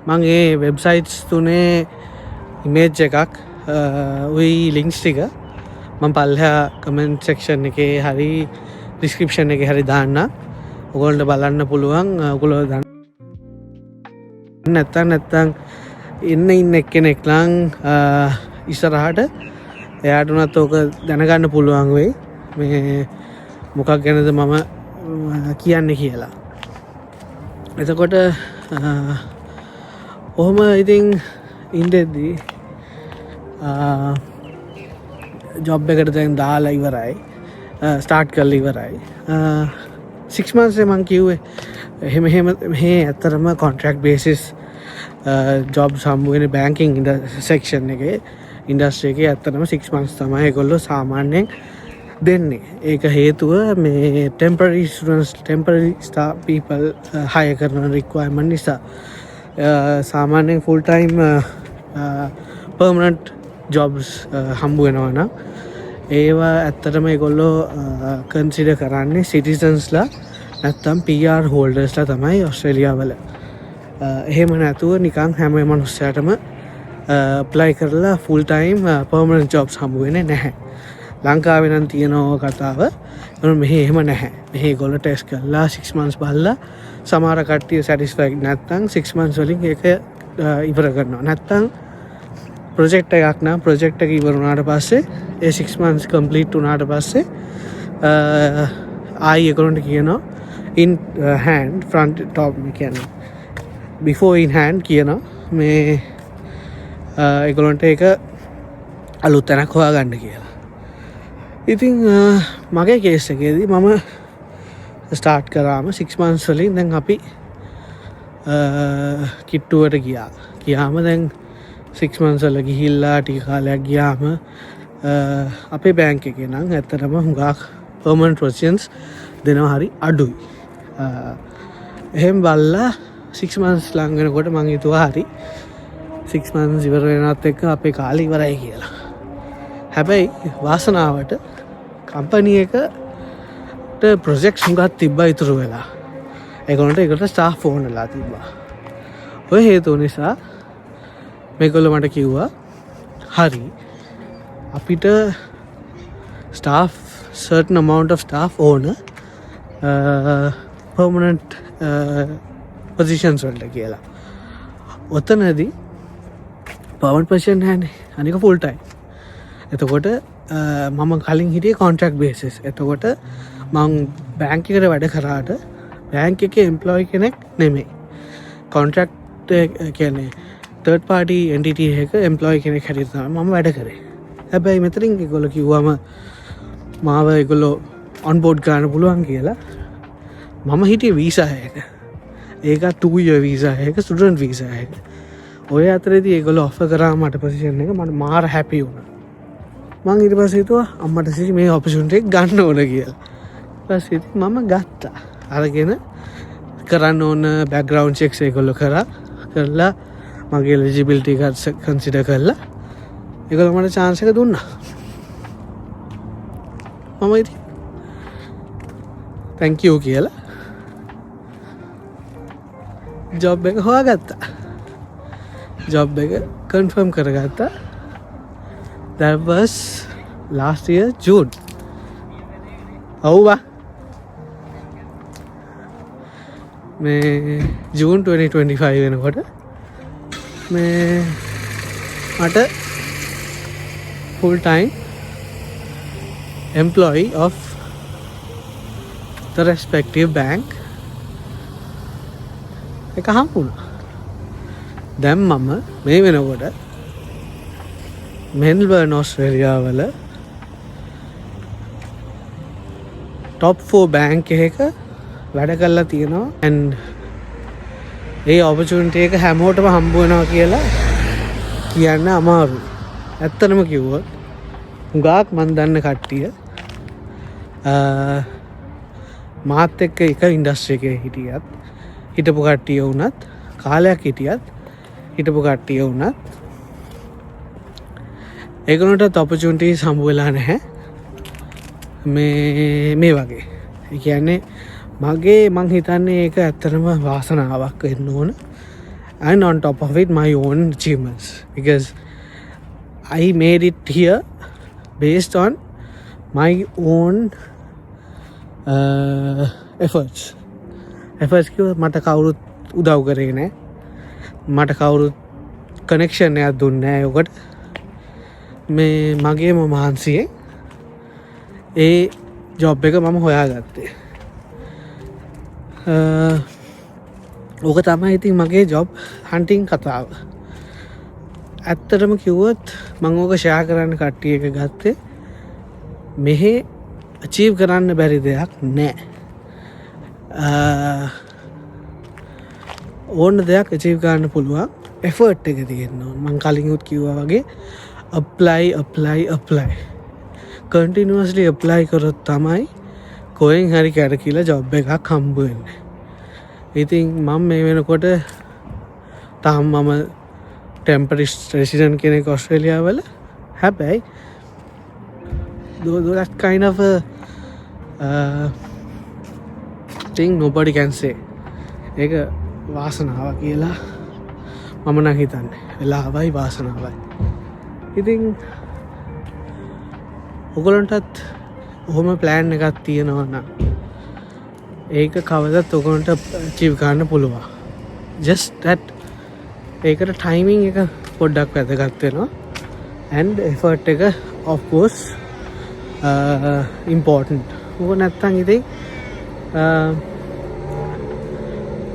[SPEAKER 1] මං ඒ වෙබ්සයිට්ස් 3 ඉමේජ් එකක් උයි ලින්ක්ස් ටික මම පල්ලෙහා කමෙන්ට් සෙක්ෂන් එකේ හරි ඩිස්ක්‍රිප්ෂන් එකේ හරි දාන්න. ඔයගොල්ලන්ට බලන්න පුළුවන්. ඔයගොල්ලෝ දන්න නැත්තම් ඉන්න එක්කෙනෙක් නම් ඉස්සරහට එයාට උනත් ඕක දැනගන්න පුළුවන් වෙයි. මේ මොකක් ගැනද මම කියන්නේ කියලා. එතකොට ඔහොම ඉතින් ඉන්දෙද්දී ජොබ් එකට දැන් දාලා ඉවරයි. ස්ටාර්ට් කරලා ඉවරයි. 6 months මං කිව්වේ මෙහෙ ඇත්තරම කොන්ට්‍රැක්ට් බේසිස් ජොබ්ස් හම්බ වෙන බැංකින් සෙක්ෂන් එකේ ඉන්ඩස්ට්‍රි එකේ ඇත්තටම 6 months තමයි ඒගොල්ලෝ සාමාන්‍යයෙන් දෙන්නේ. ඒක හේතුව මේ temporary students temporary staff people higher කරන රික්වයර්මන්ට් නිසා. සාමාන්‍යයෙන් ෆුල් ටයිම් පර්මනන්ට් ජොබ්ස් හම්බ වෙනවා නම් ඒවා ඇත්තටම ඒගොල්ලෝ කන්සිඩර් කරන්නේ සිටිසන්ස්ලා නැත්තම් PR හෝල්ඩර්ස්ලා තමයි ඔස්ට්‍රේලියාව වල. එහෙම නැතුව නිකන් හැම මනුස්සයාටම ඇප්ලයි කරලා ෆුල් ටයිම් පර්මනන්ට් ජොබ්ස් හම්බ වෙන්නේ නැහැ. ලංකාවේ නම් තියෙනවා කතාව. මෙහෙ එහෙම නැහැ. මෙහෙ ඒගොල්ලෝ ටෙස්ට් කරලා 6 months බලලා සමහර කට්ටිය සැටිස්ෆයිඩ් නැත්තම් 6 months වලින් ඒක ඉවර කරනවා. නැත්තම් ප්‍රොජෙක්ට් එකක් නම් ප්‍රොජෙක්ට් එක ඉවර වුණාට පස්සේ ඒ 6 months කම්ප්ලීට් වුණාට පස්සේ ආයි ඒගොල්ලන්ට කියනවා in hand front top කියන්නේ before in hand කියනවා මේ ඒගොල්ලන්ට ඒක අලුත් තැනක් හොයාගන්න කියලා. ඉතින් මගේ කේස් එකේදී මම ස්ටාර්ට් කරාම 6 months වලින් දැන් අපි කිට්ටුවට ගියාම දැන් 6 months වල ගිහිල්ලා ටික කාලයක් ගියාම අපේ බැංක් එකේ නම් ඇත්තටම හුඟක් පර්මනන්ට් පොසිෂන්ස් දෙනවා හරි අඩුයි. එහෙම බලලා 6 months ලඟ වෙනකොට මං හිතුවා හරි 6 months ඉවර වෙනවත් එක්ක අපේ කාලේ ඉවරයි කියලා. හැබැයි වාසනාවට කම්පැනි එකට ප්‍රොජෙක්ට්ස් හුඟක් තිබ්බා ඉතුරු වෙලා. ඒගොල්ලන්ට ඒකට ස්ටාෆ් ඕන වෙලා තිබ්බා. ඔය හේතුව නිසා මේගොල්ලෝ මට කිව්වා හරි අපිට staff certain amount of staff ඕන permanent positions වලට කියලා. ඔතනදී permanent position නැහැනේ. අනික full time. එතකොට මම කලින් හිටියේ contract basis. එතකොට මං බැංක් එකට වැඩ කරාට බැංක් එකේ employee කෙනෙක් නෙමෙයි. contract කියන්නේ third party entity එක employee කෙනෙක් හැටියට තමයි මම වැඩ කරේ. හැබැයි මෙතනින් ඒගොල්ලෝ කිව්වම මාව ඒගොල්ලෝ on board ගන්න පුළුවන් කියලා. මම හිටියේ වීසා එක. ඒක 2 year වීසා එක ස්ටුඩන්ට් වීසා එක. ඔය අතරේදී ඒගොල්ලෝ ඔෆර් කරා මට පොසිෂන් එක මට මාර හැපි වුණා. මං ඊට පස්සේ හිතුවා අම්මට සිහි මේ ඔපචුනිටි එක ගන්න ඕන කියලා. ඊට පස්සේ මම ගත්තා. අරගෙන කරන්න ඕන බෑග්ග්‍රවුන්ඩ් චෙක්ස් ඒගොල්ලෝ කරලා මගේ එලිජිබිලිටි එක කන්සිඩර් කරලා ඒගොල්ලෝ මට chance එක දුන්නා. මම ඉතින් thank you කියලා ජොබ් එක හොයාගත්තා. ජොබ් එක කන්ෆර්ම් කරගත්තා. that was last year June. ඔව්වා මේ June 2025 වෙනකොට මේ මට full time employee of the respective bank එක හම්බුණා. දැන් මම මේ වෙනකොට මෙල්බර්න් ඔස්ට්‍රේලියාවල ටොප් 4 බෑන්ක් එකක වැඩ කරලා තියෙනවා and ඒ ඔපචුනිටි එක හැමෝටම හම්බ වෙනවා කියලා කියන්න අමාරුයි. ඇත්තටම කිව්වොත් හුඟක් මන් දන්න කට්ටිය මාත් එක්ක එක ඉන්ඩස්ට්‍රි එකේ හිටියත් හිටපු කට්ටිය වුණත් කාලයක් හිටියත් හිටපු කට්ටිය වුණත් ඒගොල්ලන්ට ඔපචුනිටිස් හම්බ වෙලා නැහැ මේ වගේ. ඒ කියන්නේ මං හිතන්නේ ඒක ඇත්තටම වාසනාවක් වෙන්න ඕන. and on top of it my own achievements because I made it here based on my own efforts කිව්ව මට කවුරුත් උදව් කරේ නැහැ. මට කවුරුත් කනෙක්ෂන් එකක් දුන්නේ නැහැ. ඔකට මේ මගේම මහන්සියෙන් ඒ ජොබ් එක මම හොයාගත්තේ. ඕක තමයි ඉතින් මගේ ජොබ් හන්ටිං කතාව. ඇත්තටම කිව්වොත් මම ඕක ෂෙයා කරන්න කට්ටිය එක ගත්තේ මෙහෙ අචීව් කරන්න බැරි දෙයක් නැහැ. ඕන දෙයක් අචීව් කරන්න පුළුවන් එෆර්ට් එක තියෙන්න ඕන. මම කලින් උත් කිව්වා වගේ apply continuously apply කරොත් තමයි කොහෙන් හරි කැඩ කියලා ජොබ් එකක් හම්බ වෙන්නේ. ඉතින් මම මේ වෙනකොට තාම මම ටෙම්පරරි රෙසිඩන්ට් කෙනෙක් ඔස්ට්‍රේලියාවල. හැබැයි that kind of a thing nobody can say. ඒක වාසනාව කියලා මම නම් හිතන්නේ. වෙලාවයි වාසනාවයි. ඉතින් ඔයගොල්ලන්ටත් ඔහොම ප්ලෑන් එකක් තියෙනවා නම් ඒක කවදත් ඔයගොල්ලන්ට අචීව් කරන්න පුළුවන්. just that ඒකට ටයිමින් එක පොඩ්ඩක් වැදගත් වෙනවා and effort එක of course important. ඕක නැත්තම් ඉතින්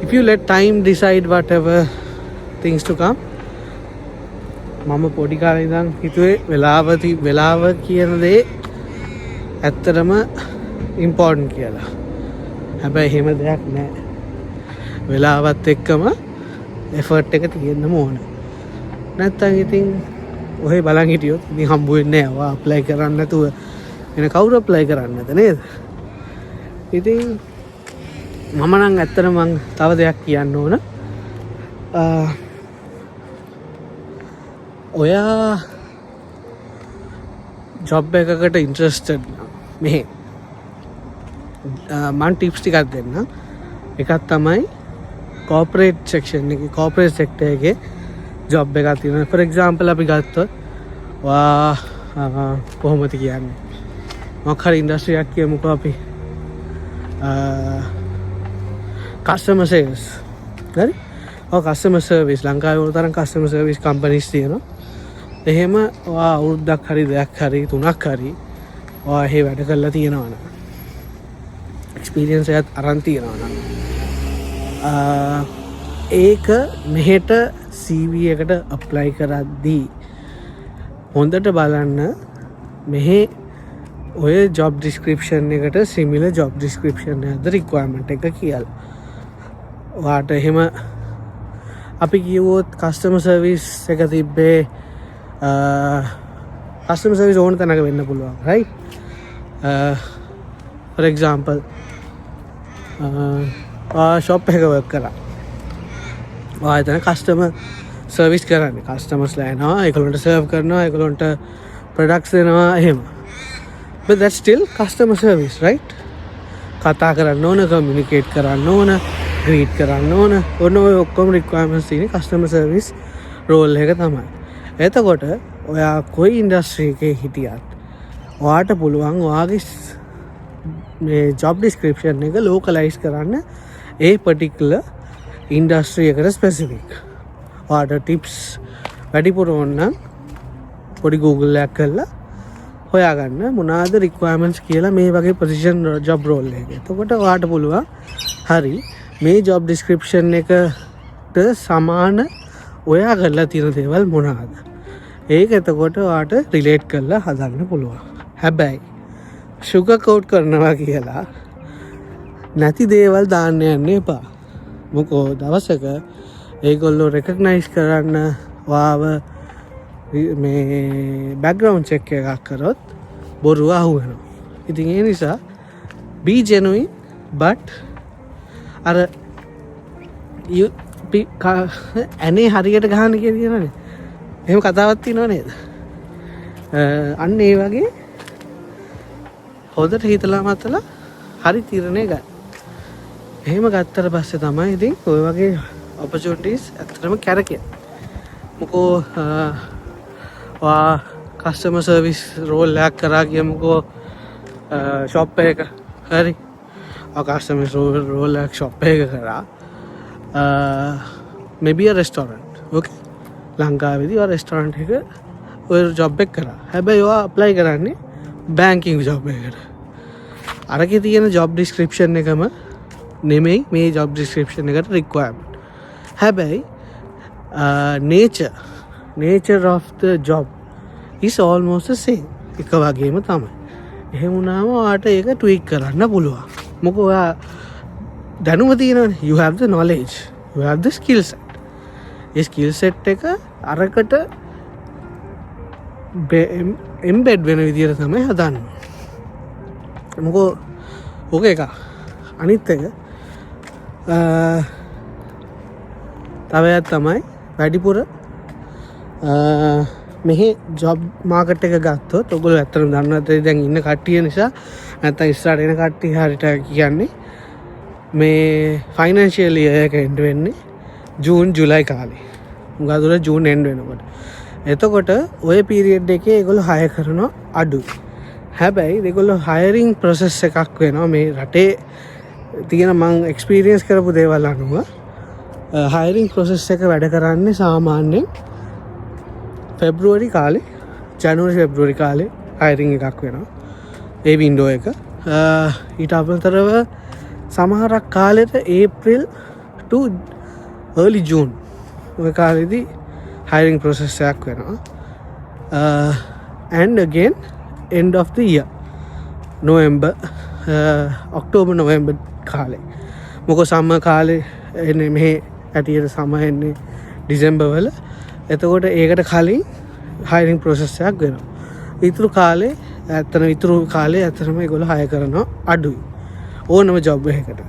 [SPEAKER 1] if you let time decide whatever things to come. මම පොඩි කාලේ ඉඳන් හිතුවේ වෙලාව කියන දේ ඇත්තටම ඉම්පෝර්ටන්ට් කියලා. හැබැයි එහෙම දෙයක් නැහැ. වෙලාවත් එක්කම එෆර්ට් එක තියෙන්නම ඕන. නැත්තම් ඉතින් ඔහෙ බලන් හිටියොත් ඉතින් හම්බ වෙන්නේ නැහැ. ඔයා අප්ලයි කරන්න නැතුව වෙන කවුරු අප්ලයි කරන්නේ නැත නේද? ඉතින් මම නම් ඇත්තටම මං තව දෙයක් කියන්න ඕන. ඔයා ජොබ් එකකට ඉන්ට්‍රස්ටඩ් මෙහෙ මන් ටිප්ස් ටිකක් දෙන්න. එකක් තමයි කෝපරේට් සෙක්ෂන් එකේ කෝපරේට් සෙක්ටර් එකේ ජොබ් එකක් තියෙනවා. ෆොර් එක්සැම්පල් අපි ගත්තොත් වා කොහොමද කියන්නේ මොකක් හරි ඉන්ඩස්ට්‍රි එකක් කියමුකෝ අපි කස්ටමර් සර්විස්. හරි? ඔය කස්ටමර් සර්විස් ලංකාවේ වල තරම් කස්ටමර් සර්විස් කම්පනීස් තියෙනවා. එහෙම ඔයා අවුරුද්දක් හරි දෙයක් හරි 3ක් හරි ඔයා එහෙ වැඩ කරලා තියෙනවා නම් එක්ස්පීරියන්ස් එකක් අරන් තියෙනවා නම් ඒක මෙහෙට CV එකට අප්ලයි කරද්දී හොඳට බලන්න මෙහෙ ඔය ජොබ් ඩිස්ක්‍රිප්ෂන් එකට සිමිලර් ජොබ් ඩිස්ක්‍රිප්ෂන් එකක්ද රික්වයර්මන්ට් එක කියලා. ඔයාට එහෙම අපි කිව්වොත් කස්ටමර් සර්විස් එක තිබ්බේ කස්ටමර් සර්විස් ඕන තැනක වෙන්න පුළුවන් right. for example ෂොප් එකක වර්ක් කරා. ඔයා එතන කස්ටමර් සර්විස් කරන්නේ. කස්ටමර්ස්ලා එනවා ඒගොල්ලන්ට සර්ව් කරනවා ඒගොල්ලන්ට ප්‍රොඩක්ට්ස් දෙනවා එහෙම. but that's still customer service right. කතා කරන්න ඕන කමියුනිකේට් කරන්න ඕන ග්‍රීට් කරන්න ඕන ඔය ඔක්කොම රික්වයර්මන්ට්ස් තියෙන කස්ටමර් සර්විස් රෝල් එක තමයි. එතකොට ඔයා කොයි ඉන්ඩස්ට්‍රි එකේ හිටියත් ඔයාට පුළුවන් ඔයාගේ මේ ජොබ් ඩිස්ක්‍රිප්ෂන් එක ලෝකලයිස් කරන්න ඒ පර්ටිකුලර් ඉන්ඩස්ට්‍රි එකට ස්පෙසිෆික්. ඔයාට ටිප්ස් වැඩිපුර ඕන නම් පොඩි Google එකක් කරලා හොයාගන්න මොනවාද රික්වයර්මන්ට්ස් කියලා මේ වගේ පොසිෂන් ජොබ් රෝල් එකක. එතකොට ඔයාට පුළුවන් හරි මේ ජොබ් ඩිස්ක්‍රිප්ෂන් එකට සමාන ඔයා කරලා තියෙන දේවල් මොනවාද? ඒක එතකොට වාට රිලේට් කරලා හදන්න පුළුවන්. හැබැයි ෂුගර් කෝට් කරනවා කියලා නැති දේවල් දාන්න යන්න එපා. මොකෝ දවසක ඒගොල්ලෝ රෙකග්නයිස් කරන්න වාව මේ බැක්ග්‍රවුන්ඩ් චෙක් එකක් කරොත් බොරුව අහුවෙනවා. ඉතින් ඒ නිසා be genuine but අර ඇනේ හරියට ගහන්න කියනනේ. එහෙම කතාවක් තියෙනව නේද? අන්න ඒ වගේ හොඳට හිතලා මතලා හරි තීරණය ගන්න. එහෙම ගත්තට පස්සේ තමයි ඉතින් ඔය වගේ opportunities ඇත්තටම කැරකෙන්නේ. මොකෝ කස්ටමර් සර්විස් රෝල් එකක් කරා කියමුකෝ ෂොප් එක හරි කස්ටමර් රෝල් එකක් ෂොප් එක කරා maybe a restaurant okay ලංකාවේදී ඔය රෙස්ටොරන්ට් එක ඔය ජොබ් එක කරා. හැබැයි ඔයා apply කරන්නේ බැංකින් ජොබ් එකකට. අරකේ තියෙන ජොබ් ඩිස්ක්‍රිප්ෂන් එකම නෙමෙයි මේ ජොබ් ඩිස්ක්‍රිප්ෂන් එකට රික්වයර්මන්ට්. හැබැයි nature of the job is almost the same. එක වගේම තමයි. එහෙම වුණාම ඔයාට ඒක ට්වීක් කරන්න පුළුවන්. මොකද ඔයා දැනුම තියෙනවනේ. You have the knowledge. You have the skill set. A skill set එක අරකට එම්බෙඩ් වෙන විදිහට තමයි හදන්න. මොකෝ ඕක එක. අනිත් එක තව එකක් තමයි වැඩිපුර මෙහි ජොබ් මාකට් එක ගත්තොත් ඔයගොල්ලෝ ඇත්තටම දන්නවද දැන් ඉන්න කට්ටිය නිසා නැත්නම් ඉස්සරහට එන කට්ටිය හරියට කියන්නේ මේ ෆයිනෑන්ෂියල් ඉයර් එක එන්ඩ් වෙන්නේ ජූන් ජුලයි කාලේ. උගා දුර ජූන් එන්ඩ් වෙනකොට. එතකොට ඔය පීරියඩ් එකේ ඒගොල්ලෝ හයර් කරනවා අඩුයි. හැබැයි ඒගොල්ලෝ හයරින් ප්‍රොසෙස් එකක් වෙනවා මේ රටේ තියෙන මං එක්ස්පීරියන්ස් කරපු දේවල් අනුව හයරින් ප්‍රොසෙස් එක වැඩ කරන්නේ සාමාන්‍යයෙන් ෆෙබ්‍රුවරි කාලේ ජනවාරි ෆෙබ්‍රුවරි කාලේ හයරින් එකක් වෙනවා. ඒ වින්ඩෝ එක. ඊට අමතරව සමහරක් කාලෙට ඒප්‍රිල් to early June ඔය කාලෙදී hiring process එකක් වෙනවා. And again end of the year November October November කාලේ. මොකද සම්මර් කාලේ එන්නේ මෙහි ඇටියට සමහර එන්නේ ඩිසෙම්බර් වල. එතකොට ඒකට කලින් hiring process එකක් වෙනවා. ඊතුරු කාලේ ඇත්තටම ඒගොල්ලෝ hire කරනවා අඩුයි. ඕනම ජොබ් එකකට.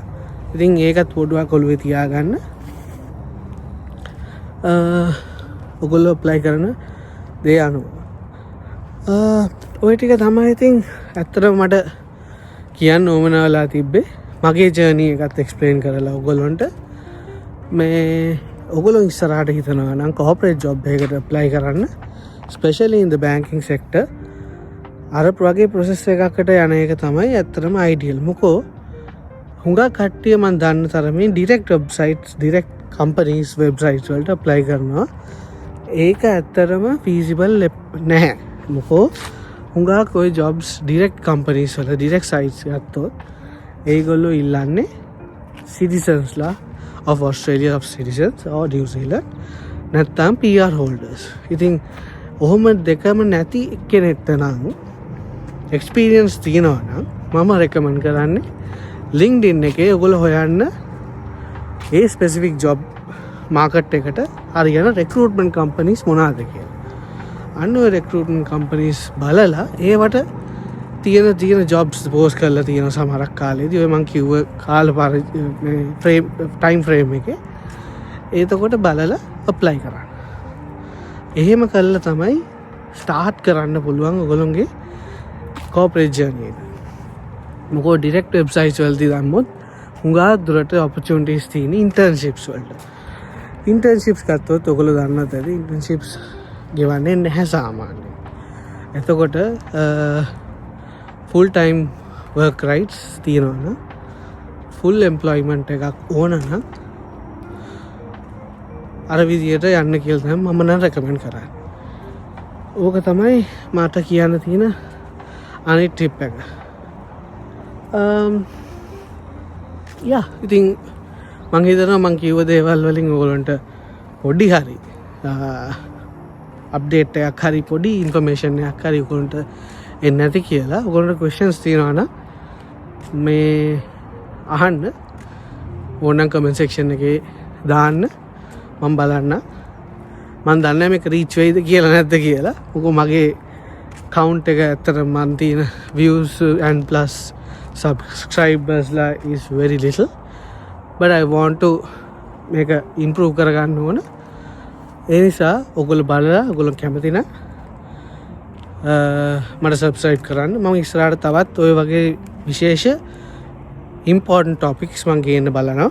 [SPEAKER 1] ඉතින් ඒකත් පොඩ්ඩක් ඔළුවේ තියාගන්න. ඔයගොල්ලෝ apply කරන දේ අනුව. ඔය ටික තමයි ඉතින් ඇත්තටම මට කියන්න ඕමනා වෙලා තිබ්බේ. මගේ ජර්නි එකත් එක්ස්ප්ලেইন කරලා ඔයගොල්ලන්ට මේ ඔයගොල්ලෝ ඉස්සරහට හිතනවා නම් කෝපරේට් ජොබ් එකකට apply කරන්න, especially in the banking sector. අර වගේ process එකකට යන එක තමයි ඇත්තටම ideal. මොකෝ හුඟක් කට්ටිය මම දන්න තරමින් direct websites, direct companies websites වලට apply කරනවා. ඒක ඇත්තටම feasible නැහැ. මොකෝ හුඟක් ඔය jobs direct companies වල direct sites ගත්තොත් ඒගොල්ලෝ ඉල්ලන්නේ citizens ලා of Australia of citizens or New Zealand නැත්නම් PR holders. ඉතින් ඔහොම දෙකම නැති කෙනෙක්ට නම් experience තියෙනවා නම් මම recommend කරන්නේ LinkedIn එකේ ඔයගොල්ලෝ හොයන්න ඒ specific job market එකට හරියන recruitment companies මොනවාද කියලා. අන්න ඔය recruitment companies බලලා ඒවට තියෙන jobs post කරලා තියෙන සමහරක් කාලෙදී ඔය මං කිව්ව කාල time frame එකේ එතකොට බලලා apply කරන්න. එහෙම කළා තමයි start කරන්න පුළුවන් ඔයගොල්ලෝගේ corporate journey එක. මොකෝ direct websites වලදී දැම්මොත් හුඟා දුරට opportunities තියෙන internships වලට. internships ගත්තොත් ඔයගොල්ලෝ දන්නත් ඇති internships ගෙවන්නේ නැහැ සාමාන්‍යයෙන්. එතකොට full time work rights තියෙනවා නම් full employment එකක් ඕන නම් අර විදියට යන්න කියලා තමයි මම නම් recommend කරන්නේ. ඕක තමයි මට කියන්න තියෙන අනිත් tip එක. ඉතින් මං හිතනවා මං කිව්ව දේවල් වලින් ඔයගොල්ලන්ට පොඩි හරි අප්ඩේට් එකක් හරි පොඩි ඉන්ෆර්මේෂන් එකක් හරි ඔයගොල්ලන්ට එන්නේ නැති කියලා ඔයගොල්ලන්ට ක්වෙස්චන්ස් තියෙනවා නම් මේ අහන්න ඕනනම් කමෙන්ට් සෙක්ෂන් එකේ දාන්න මම බලන්න මම දන්නේ මේක රීච් වෙයිද කියලා නැද්ද කියලා මොකද මගේ කවුන්ට් එක ඇත්තටම මන් තියෙන views and plus subscribers la is very little but I want to මේක improve කරගන්න ඕන ඒ නිසා ඔයගොල්ලෝ බලලා ඔයගොල්ලෝ කැමති නම් මට subscribe කරන්න මම ඉස්සරහට තවත් ඔය වගේ විශේෂ important topics මම ගේන්න බලනවා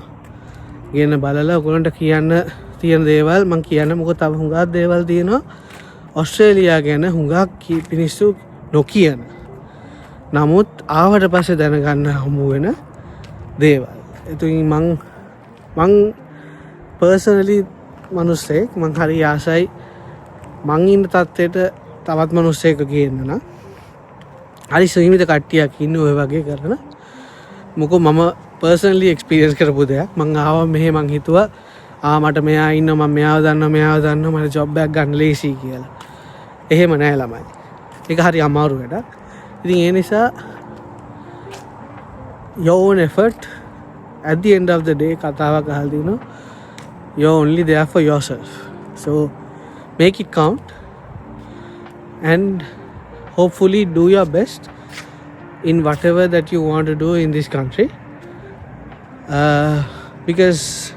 [SPEAKER 1] ගේන්න බලලා ඔයගොල්ලන්ට කියන්න තියෙන දේවල් මම කියන්න මොකද තව හුඟක් දේවල් තියෙනවා ඔස්ට්‍රේලියා ගැන හුඟක් මිනිස්සු නොකියන නමුත් ආවට පස්සේ දැනගන්න හමු වෙන දේවල් එතුමින් මං පර්සනලි මනුස්සෙක් මං හරි ආසයි මං ඉන්න තත්ත්වයට තවත් මනුස්සයෙක් ගේන්න නම් හරි සීමිත කට්ටියක් ඉන්න ඔය වගේ කරන මොකෝ මම පර්සනලි එක්ස්පීරියන්ස් කරපු දෙයක් මං ආවා මෙහෙ මං හිතුවා මට මෙයා ඉන්නවා මම මෙයාව දන්නවා මට ජොබ් එකක් ගන්න ලේසි කියලා එහෙම නෑ ළමයි ඒක හරි අමාරු වැඩක් ඉතින් ඒ නිසා your own effort at the end of the day කතාවක් අහලා දිනනවා you're only there for yourself so make it count and hopefully do your best in whatever that you want to do in this country because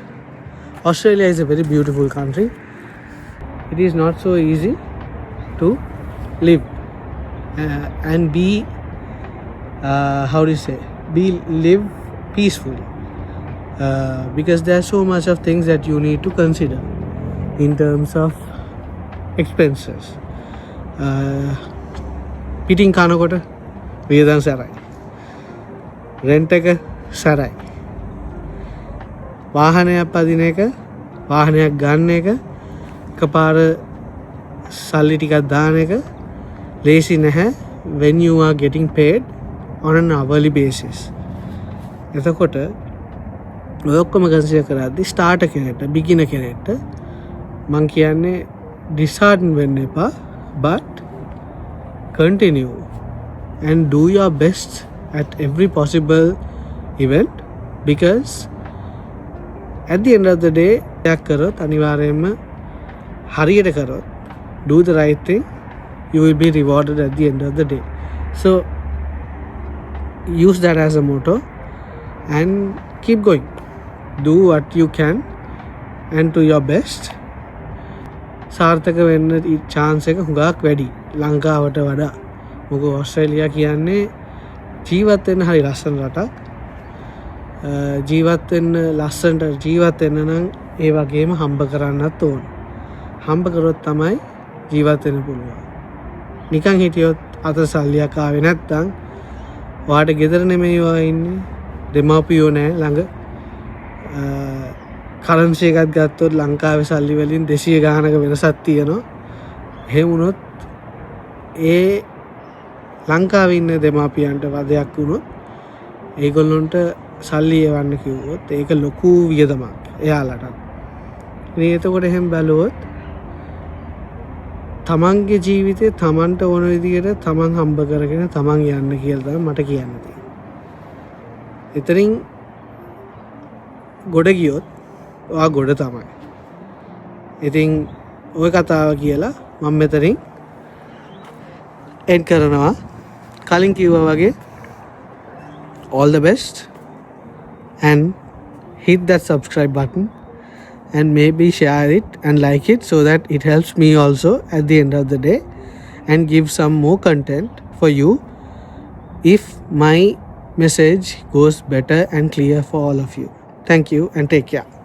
[SPEAKER 1] Australia is a very beautiful country it is not so easy to live and be how do you say live peacefully because there are so much of things that you need to consider in terms of expenses පිටින් කනකොට වියදම් සැරයි rent එක සැරයි වාහනයක් පදින එක වාහනයක් ගන්න එක එකපාර සල්ලි ටිකක් දාන එක ලේසි නැහැ when you are getting paid on an hourly basis එතකොට ඔය ඔක්කොම කන්සිඩර් කරද්දී ස්ටාර්ටර් කෙනෙක්ට බිගිනර් කෙනෙක්ට මං කියන්නේ dishearten වෙන්න එපා but continue and do your best at every possible event because at the end of the day එකක් කරොත් අනිවාර්යයෙන්ම හරියට කරොත් do the right thing you will be rewarded at the end of the day so use that as a motto and keep going do what you can and to your best සාර්ථක වෙන්න chance එක හුඟක් වැඩි ලංකාවට වඩා මොකද ඕස්ට්‍රේලියා කියන්නේ ජීවත් වෙන්න හරි ලස්සන රටක් ජීවත් වෙන්න ලස්සනට ජීවත් වෙන්න නම් ඒ වගේම හම්බ කරන්නත් ඕන හම්බ කරොත් තමයි ජීවත් වෙන්න පුළුවන් නිකන් හිටියොත් අත සල්ලියක් ආවේ නැත්තම් ඔයාට ගෙදර නෙමෙයි ඔයා ඉන්නේ දෙමාපියෝ නැහැ ළඟ කරන්සි එකක් ගත්තොත් ලංකාවේ සල්ලි වලින් 200 ගානක වෙනසක් තියෙනවා එහෙම වුණොත් ඒ ලංකාවේ ඉන්න දෙමාපියන්ට වදයක් වුණොත් ඒගොල්ලොන්ට සල්ලි එවන්න කිව්වොත් ඒක ලොකු වියදමක් එයාලට ඉතින් එතකොට එහෙම බැලුවොත් තමන්ගේ ජීවිතේ තමන්ට ඕන විදිහට තමන් හම්බ කරගෙන තමන් යන්න කියලා තමයි මට කියන්න තියෙන්නේ. එතනින් ගොඩ ගියොත් ඔයා ගොඩ තමයි. ඉතින් ওই කතාව කියලා මම මෙතනින් එන්ඩ් කරනවා. කලින් කිව්වා වගේ all the best and hit that subscribe button and maybe share it and like it so that it helps me also at the end of the day and give some more content for you if my message goes better and clear for all of you. Thank you and take care.